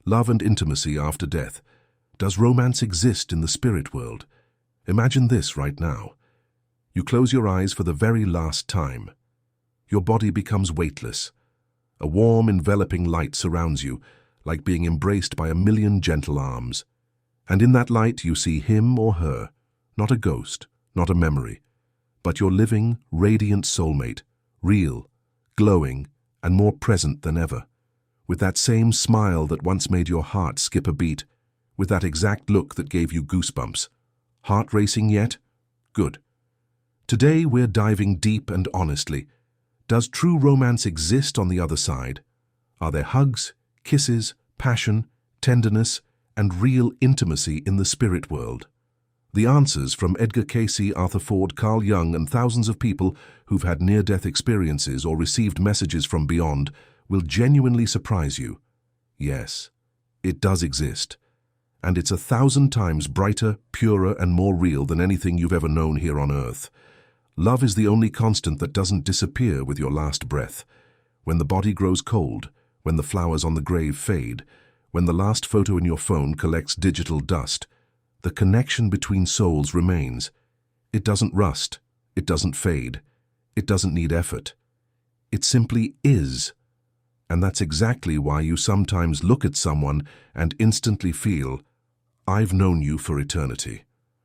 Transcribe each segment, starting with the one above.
Love and intimacy after death. Does romance exist in the spirit world? Imagine this right now. You close your eyes for the very last time. Your body becomes weightless. A warm, enveloping light surrounds you, like being embraced by a million gentle arms. And in that light you see him or her, not a ghost, not a memory, but your living, radiant soulmate, real, glowing, and more present than ever. With that same smile that once made your heart skip a beat, with that exact look that gave you goosebumps. Heart racing yet? Good. Today we're diving deep and honestly. Does true romance exist on the other side? Are there hugs, kisses, passion, tenderness, and real intimacy in the spirit world? The answers from Edgar Cayce, Arthur Ford, Carl Jung, and thousands of people who've had near-death experiences or received messages from beyond will genuinely surprise you. Yes, it does exist. And it's 1,000 times brighter, purer, and more real than anything you've ever known here on Earth. Love is the only constant that doesn't disappear with your last breath. When the body grows cold, when the flowers on the grave fade, when the last photo in your phone collects digital dust, the connection between souls remains. It doesn't rust, it doesn't fade, it doesn't need effort. It simply is. And that's exactly why you sometimes look at someone and instantly feel, I've known you for eternity.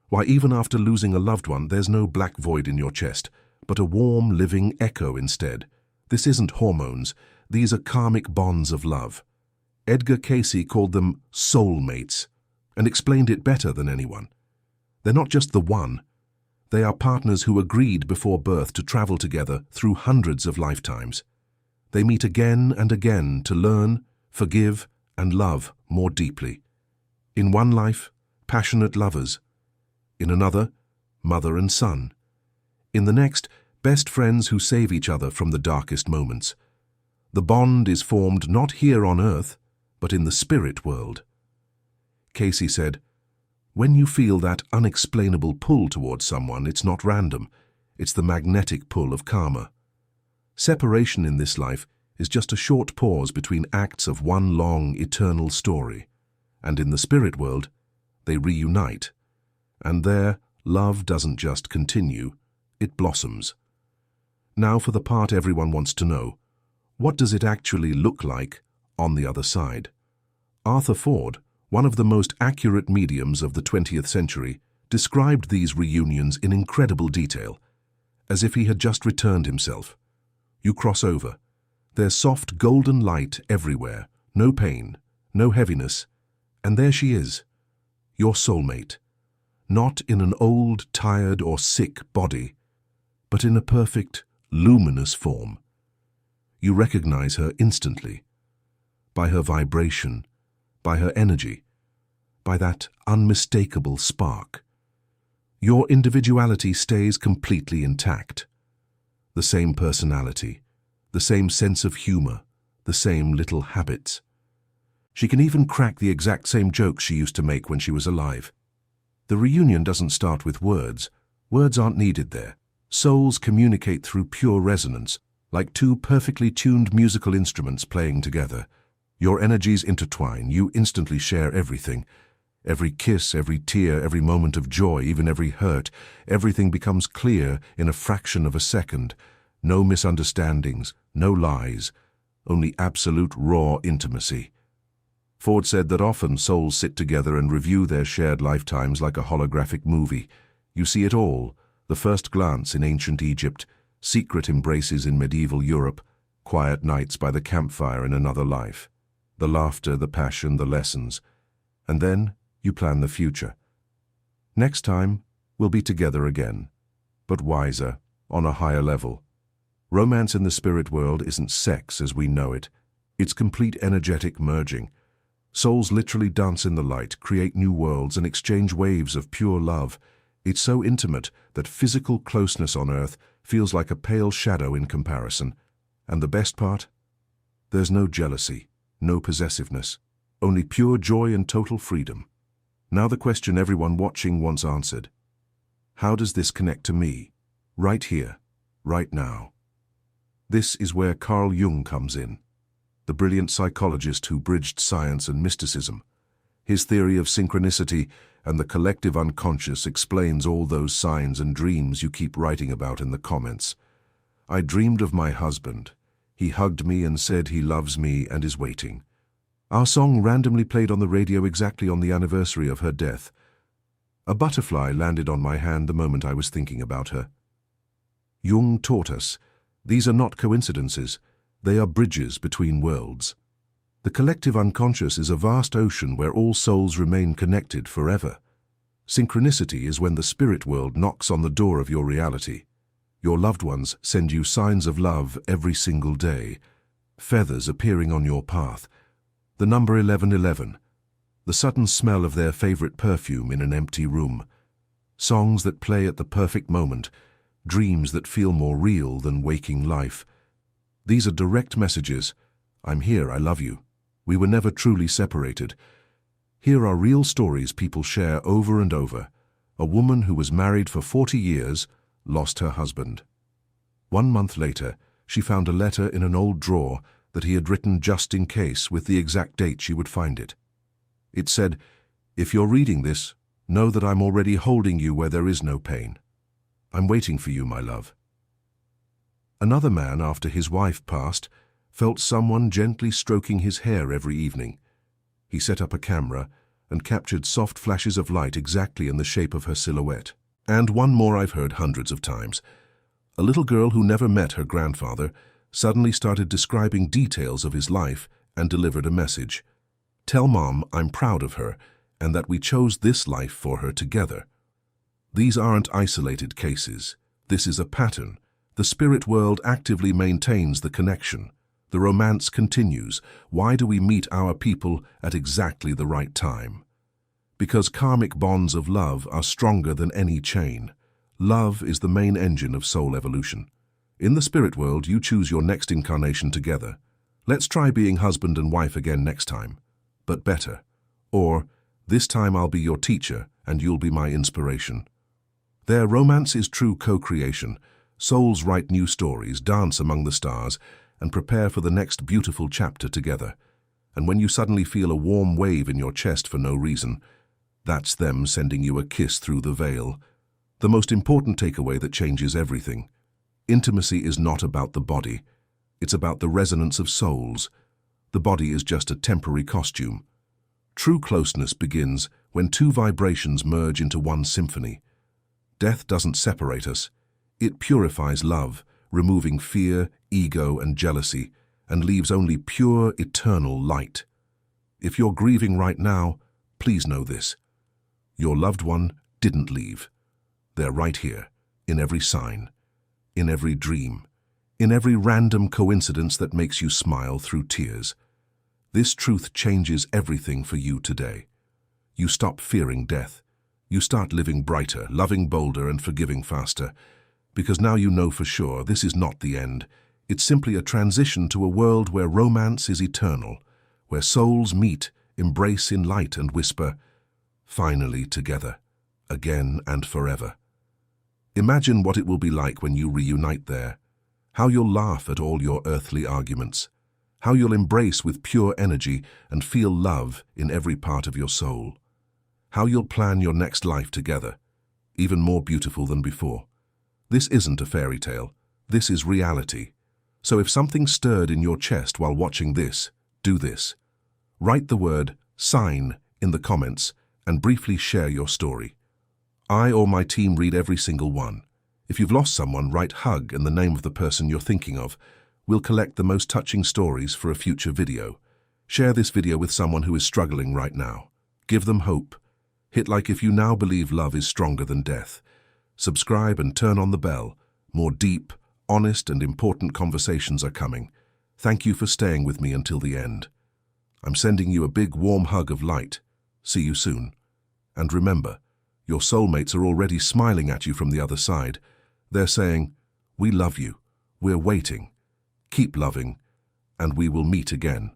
Why even after losing a loved one, there's no black void in your chest, but a warm, living echo instead. This isn't hormones, these are karmic bonds of love. Edgar Cayce called them soulmates, and explained it better than anyone. They're not just the one. They are partners who agreed before birth to travel together through hundreds of lifetimes. They meet again and again to learn, forgive, and love more deeply. In one life, passionate lovers. In another, mother and son. In the next, best friends who save each other from the darkest moments. The bond is formed not here on earth, but in the spirit world. Cayce said, when you feel that unexplainable pull towards someone, it's not random. It's the magnetic pull of karma. Separation in this life is just a short pause between acts of one long, eternal story. And in the spirit world, they reunite. And there, love doesn't just continue, it blossoms. Now for the part everyone wants to know. What does it actually look like on the other side? Arthur Ford, one of the most accurate mediums of the 20th century, described these reunions in incredible detail, as if he had just returned himself. You cross over. There's soft golden light everywhere, no pain, no heaviness, and there she is, your soulmate. Not in an old, tired, or sick body, but in a perfect, luminous form. You recognize her instantly, by her vibration, by her energy, by that unmistakable spark. Your individuality stays completely intact. The same personality, the same sense of humor, the same little habits. She can even crack the exact same jokes she used to make when she was alive. The reunion doesn't start with words. Words aren't needed there. Souls communicate through pure resonance, like two perfectly tuned musical instruments playing together. Your energies intertwine. You instantly share everything. Every kiss, every tear, every moment of joy, even every hurt. Everything becomes clear in a fraction of a second. No misunderstandings, no lies, only absolute raw intimacy. Ford said that often souls sit together and review their shared lifetimes like a holographic movie. You see it all, the first glance in ancient Egypt, secret embraces in medieval Europe, quiet nights by the campfire in another life, the laughter, the passion, the lessons. And then you plan the future. Next time, we'll be together again, but wiser, on a higher level. Romance in the spirit world isn't sex as we know it. It's complete energetic merging. Souls literally dance in the light, create new worlds, and exchange waves of pure love. It's so intimate that physical closeness on Earth feels like a pale shadow in comparison. And the best part? There's no jealousy, no possessiveness, only pure joy and total freedom. Now the question everyone watching wants answered. How does this connect to me? Right here, right now. This is where Carl Jung comes in. the brilliant psychologist who bridged science and mysticism. His theory of synchronicity and the collective unconscious explains all those signs and dreams you keep writing about in the comments. I dreamed of my husband. He hugged me and said he loves me and is waiting. Our song randomly played on the radio exactly on the anniversary of her death. A butterfly landed on my hand the moment I was thinking about her. Jung taught us, these are not coincidences, they are bridges between worlds. The collective unconscious is a vast ocean where all souls remain connected forever. Synchronicity is when the spirit world knocks on the door of your reality. Your loved ones send you signs of love every single day, feathers appearing on your path, the number 1111, the sudden smell of their favorite perfume in an empty room, songs that play at the perfect moment, dreams that feel more real than waking life. These are direct messages. I'm here, I love you. We were never truly separated. Here are real stories people share over and over. A woman who was married for 40 years lost her husband. 1 month later, she found a letter in an old drawer that he had written just in case with the exact date she would find it. It said, "If you're reading this, know that I'm already holding you where there is no pain. I'm waiting for you, my love." Another man, after his wife passed, felt someone gently stroking his hair every evening. He set up a camera and captured soft flashes of light exactly in the shape of her silhouette. And one more I've heard hundreds of times. A little girl who never met her grandfather suddenly started describing details of his life and delivered a message. "Tell Mom I'm proud of her and that we chose this life for her together." These aren't isolated cases. This is a pattern. The spirit world actively maintains the connection. The romance continues. Why do we meet our people at exactly the right time? Because karmic bonds of love are stronger than any chain. Love is the main engine of soul evolution. In the spirit world, you choose your next incarnation together. Let's try being husband and wife again next time, but better. Or, this time I'll be your teacher and you'll be my inspiration. Their romance is true co-creation. Souls write new stories, dance among the stars, and prepare for the next beautiful chapter together. And when you suddenly feel a warm wave in your chest for no reason, that's them sending you a kiss through the veil. The most important takeaway that changes everything. Intimacy is not about the body. It's about the resonance of souls. The body is just a temporary costume. True closeness begins when two vibrations merge into one symphony. Death doesn't separate us. It purifies love, removing fear, ego, and jealousy, and leaves only pure, eternal light. If you're grieving right now, please know this. Your loved one didn't leave. They're right here, in every sign, in every dream, in every random coincidence that makes you smile through tears. This truth changes everything for you today. You stop fearing death. You start living brighter, loving bolder, and forgiving faster. Because now you know for sure this is not the end. It's simply a transition to a world where romance is eternal, where souls meet, embrace in light and whisper, finally together, again and forever. Imagine what it will be like when you reunite there, how you'll laugh at all your earthly arguments, how you'll embrace with pure energy and feel love in every part of your soul, how you'll plan your next life together, even more beautiful than before. This isn't a fairy tale. This is reality. So if something stirred in your chest while watching this, do this. Write the word "sign" in the comments and briefly share your story. I or my team read every single one. If you've lost someone, write "hug" and the name of the person you're thinking of. We'll collect the most touching stories for a future video. Share this video with someone who is struggling right now. Give them hope. Hit like if you now believe love is stronger than death. Subscribe and turn on the bell. More deep, honest, and important conversations are coming. Thank you for staying with me until the end. I'm sending you a big warm hug of light. See you soon. And remember, your soulmates are already smiling at you from the other side. They're saying, "We love you. We're waiting. Keep loving, and we will meet again."